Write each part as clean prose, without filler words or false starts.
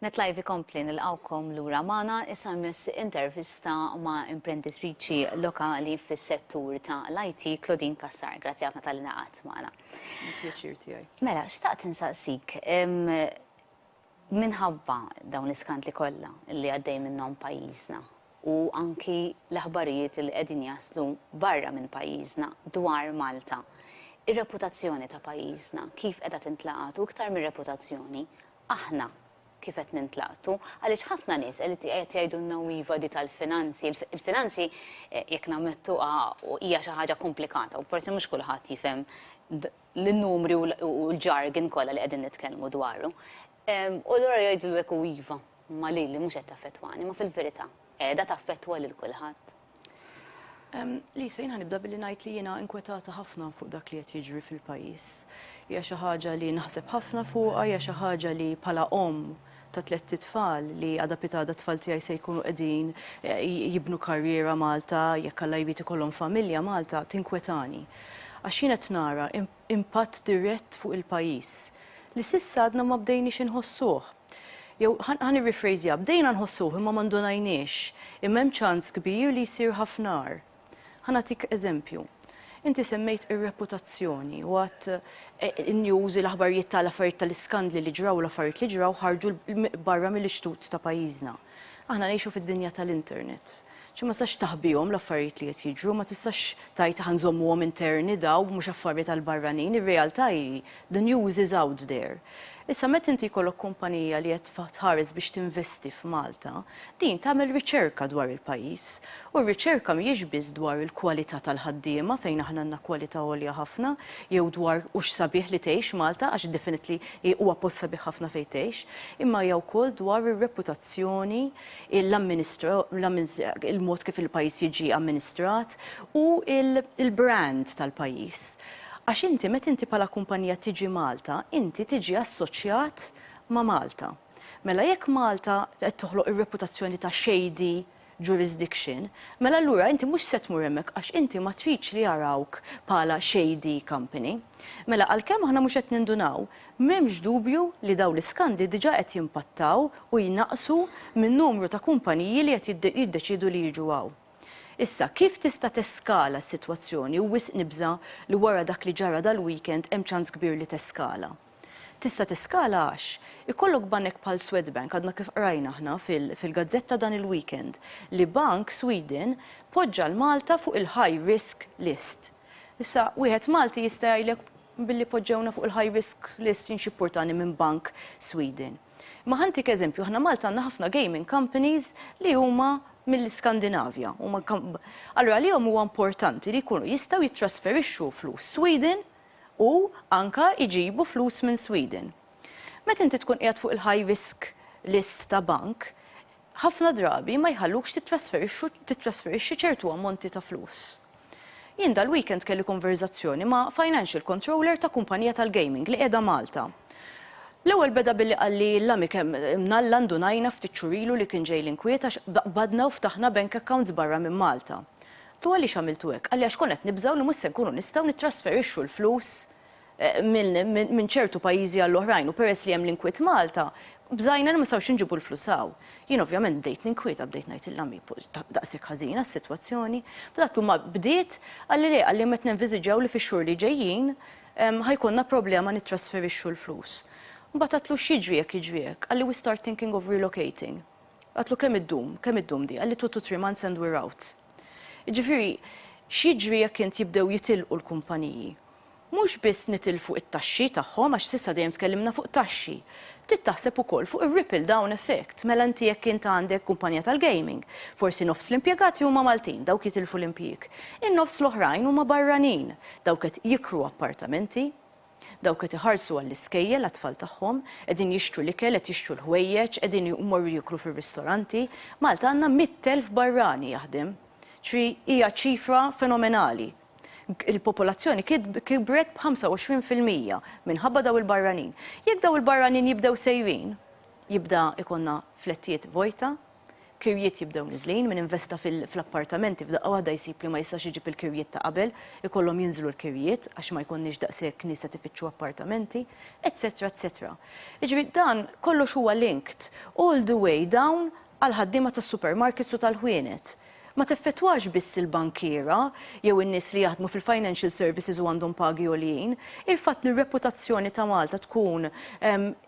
NetLive ikompli nilqawkom lura magħna issa miss intervista ma' imprenditriċi lokali fis-settur ta' l-IT Claudine Kassar. Grazzi ħafna tal-ingħaqad magħna. Pjaċir tiegħi. Mela, xtaqt insaqsik minħabba dawn l-iskandli kollha li għaddej minnhom pajjiżna u anki l-aħbarijiet li qegħdin jaslu barra minn pajjiżna dwar Malta. Ir-reputazzjoni ta' pajjiżna kif qiegħda tintlaqat u iktar mir-reputazzjoni aħna kif qed nintlaqtu, għaliex ħafna nies qed jgħidulna iva di tal-finanzi. Il-finanzi jekk nammettuha hija xi ħaġa komplikata u forsi mhux kulħadd jifhem l-numri u l-ġargin kollha li qegħdin nitkellmu dwaru. U allura jgħidu hekk iva ma lili mhux qed taffettwani, ma fil-verità qiegħda taffettwa lil kulħadd. Lisa, jiena nibda billi ngħid li jiena inkwetata ħafna fuq dak li qed jiġri fil-pajjiż. Hija xi ħaġa li naħseb ħafna fuqha, hija xi ħaġa li bħala ta' 3 tfal li għadha pitada tfal tiegħi se jkunu qegħdin jibnu karriera Malta, jekk Alla jbit ikollhom familja Malta, tinkwetani. Għax jien qed nara impatt dirett fuq il-pajjiż li s'issa għadna ma bdejniex inħossuh. Jew ħan irrifrejżja, bdejna nħossuh imma ma ndunajniex, imma hemm ċans kbir li jsir ħafnar. Ħa nagħtik eżempju. Inti semmejt ir-reputazzjoni u għat in-news l-aħbarijiet tal-affarijiet tal-iskandli li ġraw l-affarijiet li ġraw ħarġu barra mill-ixtut ta' pajjiżna. Aħna ngħixu fid-dinja tal-internet. Ma tistax taħbihom l-affarijiet li qed jiġru, ma tistax tajt ħanżommuhom interni daw mhux affarijiet tal-barranin, ir-realtà hi the news is out there. Issa meta inti jkollok kumpanija li qed tħares biex tinvesti f'Malta, din tagħmel riċerka dwar il-pajjiż u r-riċerka mhijiex biss dwar il-kwalità tal-ħaddiema fejn aħna għandna kwalità għolja ħafna jew dwar hux sabiħ li tgħix Malta għax definitely huwa post sabiħ ħafna fejn tgħix, imma jew ukoll dwar ir-reputazzjoni, il-mod kif il-pajjiż jiġi amministrat u il-brand tal-pajjiż. Għax inti, meta inti bħala kumpanija tiġi Malta, inti tiġi assoċjat ma' Malta. Mela jekk Malta qed toħloq ir-reputazzjoni ta' shady jurisdiction, mela allura inti mhux se tmur hemmhekk għax inti ma tridx li jarawk bħala shady company. Mela għalkemm aħna mhux qed nindunaw, m'hemmx dubju li dawn l-iskandi diġà qed jimpattaw u jnaqsu min-numru ta' kumpaniji li qed jiddeċidu li jiġu hawn. Issa, kif tista' teskala s-sitwazzjoni u wisq nibża li wara dak li ġara dal-weekend hemm ċans kbir li teskala? Tista' teskala għax ikollok banek bħal Swedbank għadna kif qrajna aħna fil-gazzetta dan il-weekend li Bank Sweden poġġa l-Malta fuq il-high risk list. Issa, wieħed Malti jista' jgħidlek billi poġġewna fuq il-high risk list jinxipportani minn Bank Sweden. Ma ħantik eżempju, aħna Malta għandna ħafna gaming companies li huma mill-Skandinavja. Allora li huwa importanti li jkunu jistgħu jittrasferixxu flus Sweden u anka jġibu flus minn Sweden. Meta inti tkun qiegħed fuq il-high risk list ta' bank, ħafna drabi ma jħallukx titrasferixxi ċertu ammonti ta' flus. Jien dal-weekend kelli konverzazzjoni ma' financial controller ta' kumpanija tal-gaming li qiegħda Malta. L-ewwel beda billi qalli l-lami kemm imnalla ndunajna ftit xurilu li kien ġej l-inkwiet għax badna u ftaħna bank accounts barra minn Malta. Tu għaliex għamiltu hekk? Għalli għax qed nibżgħu li mhux se nkunu nistgħu nittrasferixxu l-flus minn ċertu pajjiżi għall-oħrajn u peress li hemm l-inkwiet Malta, bżajna li ma sawx inġibu l-flusaw. Jien ovvjament bdejt ninkwieta bdejt ngħid il-lami daqshekk ħażina s-sitwazzjoni. Bdat ma bdiet għalli meta nenviżiġaw li fix-xhur li ġejjin ħajkonna problema nittrasferixxu l-flus. Mbagħad għatlu x'jiġri jekk jiġri hekk, għalli we start thinking of relocating. Għatlu kemm iddum di, għalli 2 to 3 months and we're out. Ġifieri, x'jiġri jekk int jibdew jitilqu l-kumpaniji. Mhux biss nitilfu it-taxxi tagħhom għax s'issa dejjem tkellimna fuq taxxi. Tittaħseb ukoll fuq ir-ripple down effect mela inti jekk int għandek kumpanija tal-gaming. Forsi nofs l-impjegati huma Maltin, dawk jitilfu l-impjieg. In-nofs l-oħrajn huma barranin, dawk qed jikru appartamenti, dawk qed iħarsu għall-iskejjel għat-tfal tagħhom, qegħdin jixtru l-ikel, qed jixtru l-ħwejjeġ, qegħdin jmorru jikru fir-ristoranti. Malta għandna 100,000 barrani jaħdem. Hija ċifra fenomenali. Il-popolazzjoni kibret b'25% minħabba daw il-barranin. Jekk daw il-barranin jibdew sejrin, jibda ikonna flettijiet vojta, kirjiet jibdew niżlin, min investa fl-appartamenti f'daqqa waħda jsib li ma jistax iġib il-kirjiet ta' qabel, ikollhom jinżlu l-kirjiet għax ma jkunniex daqshekk nies qed ifittxu appartamenti, etc. etc. Jiġri dan kollox huwa linked all the way down għal ħaddiema tas-supermarkets u tal-ħwienet. Ma teffettwax biss il-bankiera jew in-nies li jaħdmu fil-financial services u għandhom pagi għoljin, il-fatt li r-reputazzjoni ta' Malta tkun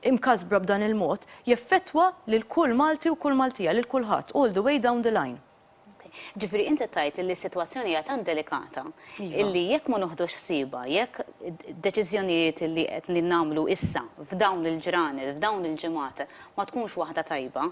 imkasbra b'dan il-mod jeffettwa lil kull Malti u kull Maltija, lil kulħadd, all the way down the line. Ġifri, inti tajt li s-sitwazzjoni hija tant delikata illi jekk ma noħdux ħsieba, jekk deċiżjonijiet li qed nagħmlu issa f'dawn il-ġranet, f'dawn il-ġimgħat ma tkunx waħda tajba,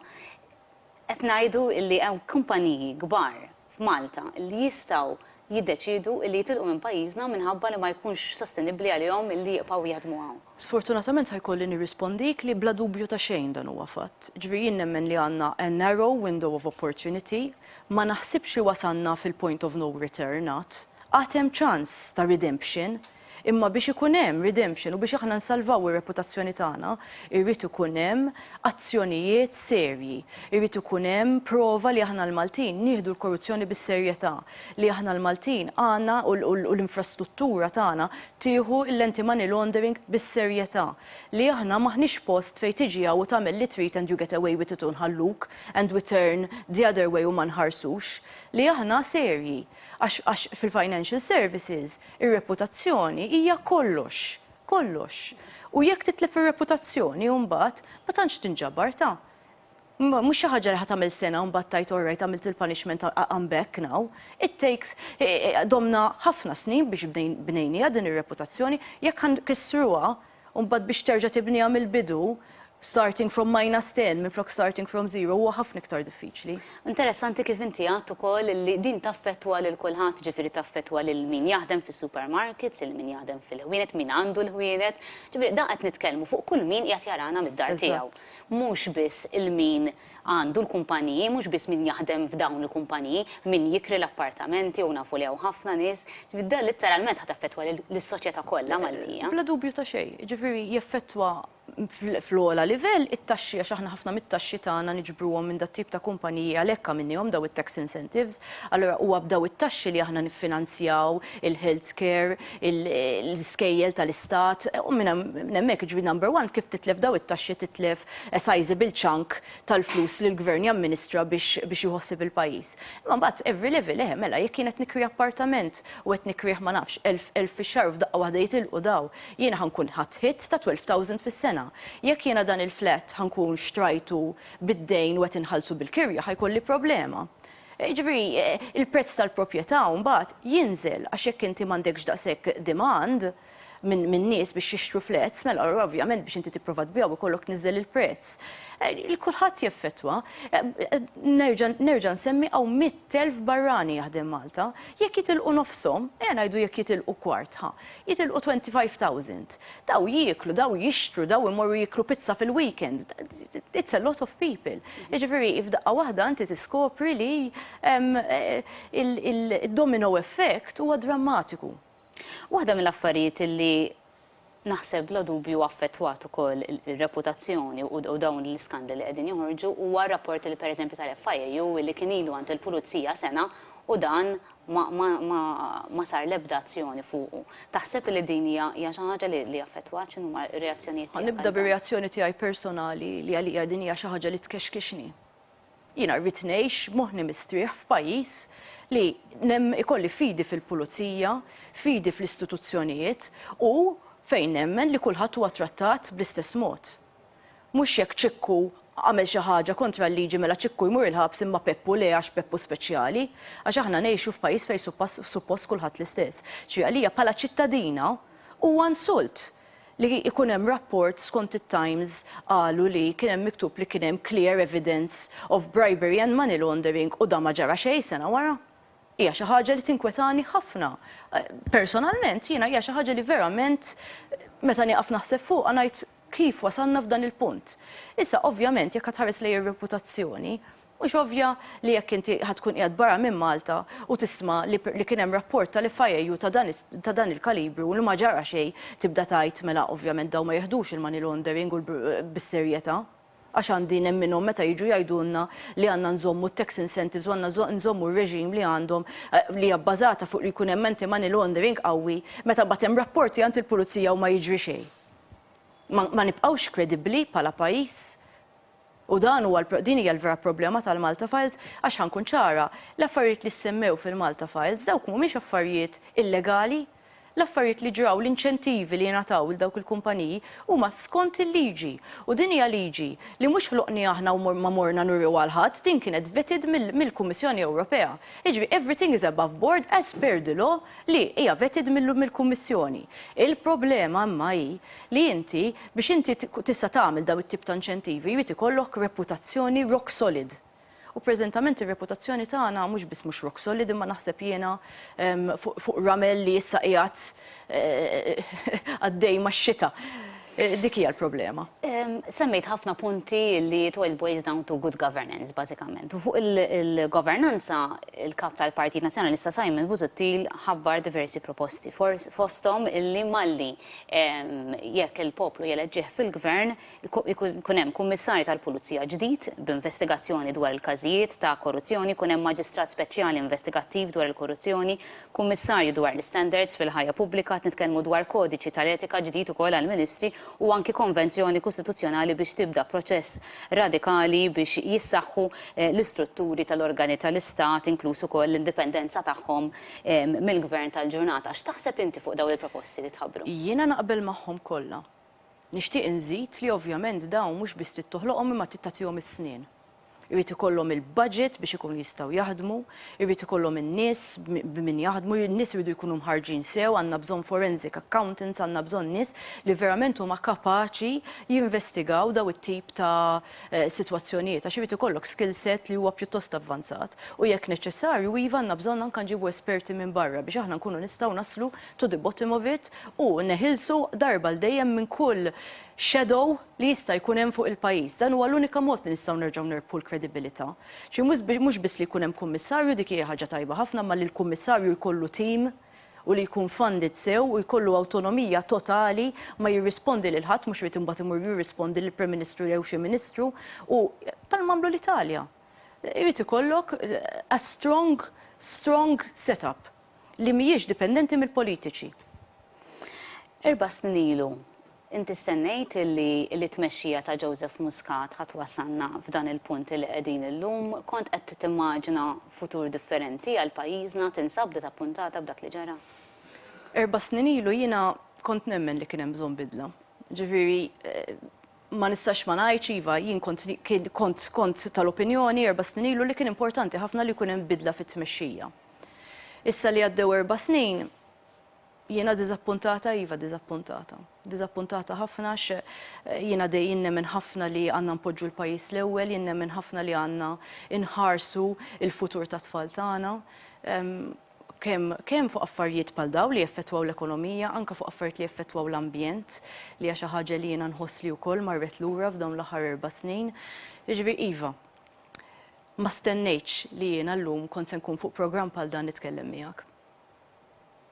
qed ngħidu li hemm kumpaniji kbar f'Malta li jistgħu jiddeċidu li jitilqu minn pajjiżna minħabba li ma jkunx sostenibbli għalihom li jibqgħu jaħdmu hawn. Sfortunatament ħajkolli nirrispondik li bla dubju ta' xejn dan huwa fatt. Ġifieri jien nemmen li għandna a narrow window of opportunity, ma naħsibx li wasanna fil-point of no return għad hemm ċans ta' redemption. Imma biex ikun hemm redemption u biex aħna nsalvaw ir-reputazzjoni tagħna, irrid ikun hemm azzjonijiet serji, irrid ikun hemm prova li aħna l-Maltin nieħdu l-korruzzjoni bis-serjetà, li aħna l-Maltin għandna u l-infrastruttura tagħna tieħu l-anti-money laundering bis-serjetà, li aħna maħniex post fejn tiġi u tagħmel li trid and you get away with it u nħalluk and we turn the other way u ma nħarsux, li aħna serji. Għax fil-financial services, ir-reputazzjoni hija kollox, kollox. U jekk titlef ir-reputazzjoni mbagħad ma tantx tinġabar ta'. Mhux xi ħaġa li ħadd tagħmel sena u mbagħad tajt alright għamilt il-punishment I'm back now. It takes domna ħafna snin biex bnejnija din ir-reputazzjoni jekk ħankissruha u mbagħad biex terġa' tibniha mill-bidu starting from -10 minflok starting from 0 huwa ħafna iktar diffiċli. Interessanti kif inti għadt ukoll li din taffettwa lil kulħadd, ġifieri taffettwa lil min jaħdem fis-supermarkets, il min jaħdem fil-ħwienet, min għandu l-ħwienet. Ġifieri dan qed nitkellmu fuq kull min qiegħed jarana mid-dar tiegħu. Mhux biss il-min għandu l-kumpaniji, mhux biss min jaħdem f'dawn il-kumpaniji, min jikri l-appartamenti u nafu li hawn ħafna nies. Ġifieri dan litteralment ħad taffettwa lis-soċjetà kollha Maltija. Bla dubju ta' xejn, ġifieri jeffettwa fl-ogħla livell it-taxxi għax aħna ħafna mit-taxxi tagħna niġbruhom minn dat tip ta' kumpaniji għalhekk minnihom daw it-tax incentives, allura huwa b'daw it-taxxi li aħna niffinanzjaw il-health care, l-iskejjel tal-istat, u minn hemmhekk ġifieri number one kif titlef daw it-taxxi titlef a sizable chunk tal-flus li l-gvern jamministra biex jħossib il-pajjiż. Imma mbagħad every level mela jekk kien qed nikri appartament u qed nikrih ma nafx 1000 fix-xahar f'daqqa waħda jitilqu daw, jiena ħankun ħadd hit ta' 12,000 fis-sena. Jekk jiena dan il-flat ħankun xtrajtu bid-dejn u qed inħallsu bil-kirja ħajkolli problema. Ġifieri il-prezz tal-proprjetà mbagħad jinżel għax jekk inti m'għandekx daqshekk demand minn nies biex jixtru flats, mela ovvjament biex inti tipprova tbihom ikollok niżel il-prezz. Il-kulħadd jeffettwa. Nerġa' nsemmi hawn 100,000 barrani jaħdem Malta. Jekk jitilqu nofshom, ngħidu jekk jitilqu kwart jitilqu 25,000. Daw jieklu, daw jixtru, daw imorru jieklu pizza fil-weekend. It's a lot of people. Jiġifieri f'daqqa waħda inti tiskopri li il-domino effect huwa drammatiku. Waħda mill-affarijiet li naħseb bla dubju affettwat ukoll ir-reputazzjoni u dawn l-iskandali li qegħdin joħorġu huwa rapport li pereżempju tal-FIU li kien ilu għand il-Pulizija sena u dan ma sar l-ebda azzjoni fuqu. Taħseb li din hija xi ħaġa li affettwat x'inhuma r-reazzjonijiet tiegħek? Nibda bir-reazzjoni tiegħi personali li għalija din hija xi ħaġa li tkexkixni. Jiena rrid ngħix moħħni mistrieħ f'pajjiż li ikolli fidi fil-pulizija, fidi fl-istituzzjonijiet u fejn nemmen li kulħadd huwa trattat bl-istess mod. Mhux jekk ċikku għamel xi ħaġa kontra l-liġi mela ċikku jmur il-ħabs imma Peppu le għax Peppu speċjali, għax aħna ngħixu f'pajjiż fejn suppost kulħadd l-istess. Ġifieri għalija bħala ċittadina huwa insult li ikun hemm rapport skont it-Times qalu li kien hemm miktub li kien hemm clear evidence of bribery and money laundering u da ma ġara xejn sena wara. Hija xi ħaġa li tinkwetani ħafna. Personalment jiena hija xi ħaġa li verament meta nieqaf naħseb fuqha ngħid kif wasalna f'dan il-punt. Issa ovvjament jekk tħares lejn ir-reputazzjoni, mhux ovvja li jekk inti ħadkun qiegħed barra minn Malta u tisma' li kien hemm rapport tal-FIU ta' dan il-kalibru u li ma ġara xejn tibda tgħid mela ovvjament daw ma jeħdux il-money laundering u bis-serjetà. Għax għandi nemminhom meta jiġu jgħidulna li għandna nżommu tax incentives u għandna nżommu r-reġim li għandhom li hija bbażata fuq li jkun hemm anti-money laundering qawwi meta bagħad hemm rapporti għand il-pulizija u ma jiġri xejn. Ma nibqgħux kredibbli bħala pajjiż. U dan huwa din hija l-vera problema tal-Malta Files għax ħankun ċara l-affarijiet li semmew fil-Malta Files dawk mhumiex affarijiet illegali. L-affarijiet li ġraw l-inċentivi li jingħataw il dawk il-kumpaniji huma skont il-liġi. U din hija liġi li mhux ħloqni aħna u ma morna nurru għal ħadd, din kienet vetted mill-Kummissjoni Ewropea. Jiġri everything is above board as per the law li hija vetted mill-Kummissjoni. Il-problema imma hi li inti biex inti tista' tagħmel daw it-tip ta' inċentivi jrid ikollok reputazzjoni rock solid. U preżentament ir-reputazzjoni tagħna mhux biss mhux rock solid imma naħseb jiena fuq ramel li issa qiegħed għaddej max-xita. Dik hija l-problema. Semmejt ħafna punti li it all boils down to good governance, bażikament. U fuq il-governanza, il-kap tal-Partit Nazzjonalista Simon Busuttil ħabbar diversi proposti. Fosthom illi malli jekk il-poplu jeleġġih fil-gvern ikun hemm kummissarju tal-Pulizija ġdid b'investigazzjoni dwar il-każijiet ta' korruzzjoni, ikun hemm maġistrat speċjali investigattiv dwar il-korruzzjoni, kummissarju dwar l-standards fil-ħajja pubblika, nitkellmu dwar kodiċi tal-etika ġdid ukoll għall-Ministri u anki konvenzjoni kostituzzjonali biex tibda proċess radikali biex jissaħħu l-istrutturi tal-organi tal-Istat, inkluż ukoll l-indipendenza tagħhom mill-gvern tal-ġurnata. X'taħseb inti fuq dawn il-proposti li tħabbru? Jiena naqbel magħhom kollha. Nixtieq inżid li ovvjament dawn mhux biss tittoħloqhom imma tittatihom is-snien. Irrid ikollhom il-budget biex ikunu jistgħu jaħdmu, irrid ikollhom in-nies min jaħdmu, in-nies iridu jkunu mħarġin sew, għandna bżonn forensic accountants, għandna bżonn nies li verament huma kapaċi jinvestigaw daw it-tip ta' sitwazzjonijiet għax irid ikollok skill set li huwa pjuttost avvanzat. U jekk neċessarju iva għandna bżonn anke nġibu esperti minn barra biex aħna nkunu nistgħu naslu to the bottom of it u neħilsu darba l-dejjem minn kull shadow li jista' jkun hemm fuq il-pajjiż. Dan huwa l-unika mod li nistgħu nerġgħu nerbħu l-kredibilità. Xi mhux biss li jkun hemm kummissarju dik hija ħaġa tajba ħafna, ma li l-kummissarju jkollu tim u li jkun funded sew u jkollu awtonomija totali ma jirrispondi lil ħadd mhux irid imbagħad imur jirrispondi lill Prim Ministru jew xi Ministru u bħal mamlu l-Italja. Irid ikollok a strong setup li mhijiex dipendenti mill-politiċi. 4 snin ilu. Inti stennejt li tmexxija ta' Joseph Muscat ħadd wasanna f'dan il-punt li qegħdin illum, kont qed timmaġina futur differenti għal pajjiżna, tinsab disappuntata b'dak li ġara? 4 snin ilu jiena kont nemmen li kien hemm bżonn bidla. Ġifieri ma nistax ma ngħidx iva jien kont tal-opinjoni 4 snin ilu li kien importanti ħafna li jkun hemm bidla fit-tmexxija. Issa li għaddew 4 snin jiena diżappuntata, iva diżappuntata. Diżappuntata ħafna jiena dejjem nemmen ħafna li għandna npoġġu l-pajjiż l-ewwel, jien nemmen ħafna li għandna inħarsu il-futur tat-tfal tagħna. Kemm fuq affarijiet bħal dawn li jeffettwaw l-ekonomija, anke fuq affarijiet li jeffettwaw l-ambjent, li hija xi ħaġa li jiena nħoss li wkoll marret lura f'dawn l-aħħar 4 snin. Jiġifieri iva, ma stennejtx li jiena llum kont se nkun fuq programm bħal dan nitkellem miegħek.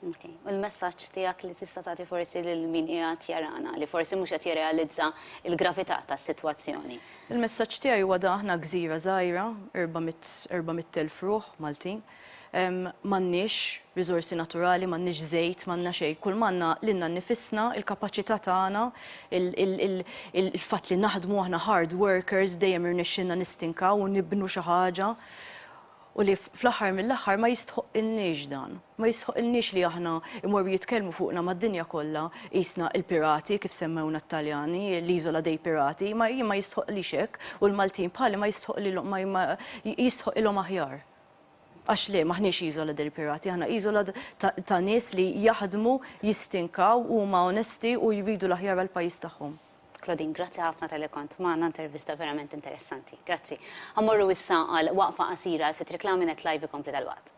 U l-messaġġ tiegħek li tista' tagħti forsi lil min qiegħed jarana li forsi mhux qed jirrealizza l-gravità tas-sitwazzjoni. Il-messaġġ tiegħi huwa da aħna gżira żgħira 400,000 ruħ Maltin. M'għandniex riżorsi naturali, m'għandniex żejt, m'għandna xejn. Kull m'għandna lilna nnifisna, il-kapaċità tagħna, il-fatt li naħdmu aħna hard workers dejjem irnexxinna nistinkaw u nibnu xi ħaġa. U li fl-aħħar mill-aħħar ma jistħoqilniex dan. Ma jistħoqilniex li aħna imorru jitkellmu fuqna mad-dinja kollha qisna il-pirati kif semmewna t-Taljani, l-Iżola dei Pirati, ma jistħoqlix hekk u l-Maltin bħali ma jistħoqilhom aħjar. Għax le maħniex Iżola dei Pirati, aħna Iżola ta' nies li jaħdmu, jistinkaw huma onesti u jridu l-aħjar għall-pajjiż tagħhom. Claudine, grazzi ħafna tal-kont magħna intervista verament interessanti. Grazzi. Ħammorru issa għal waqfa qasira fit-reklami net live ikompli tal-waqt.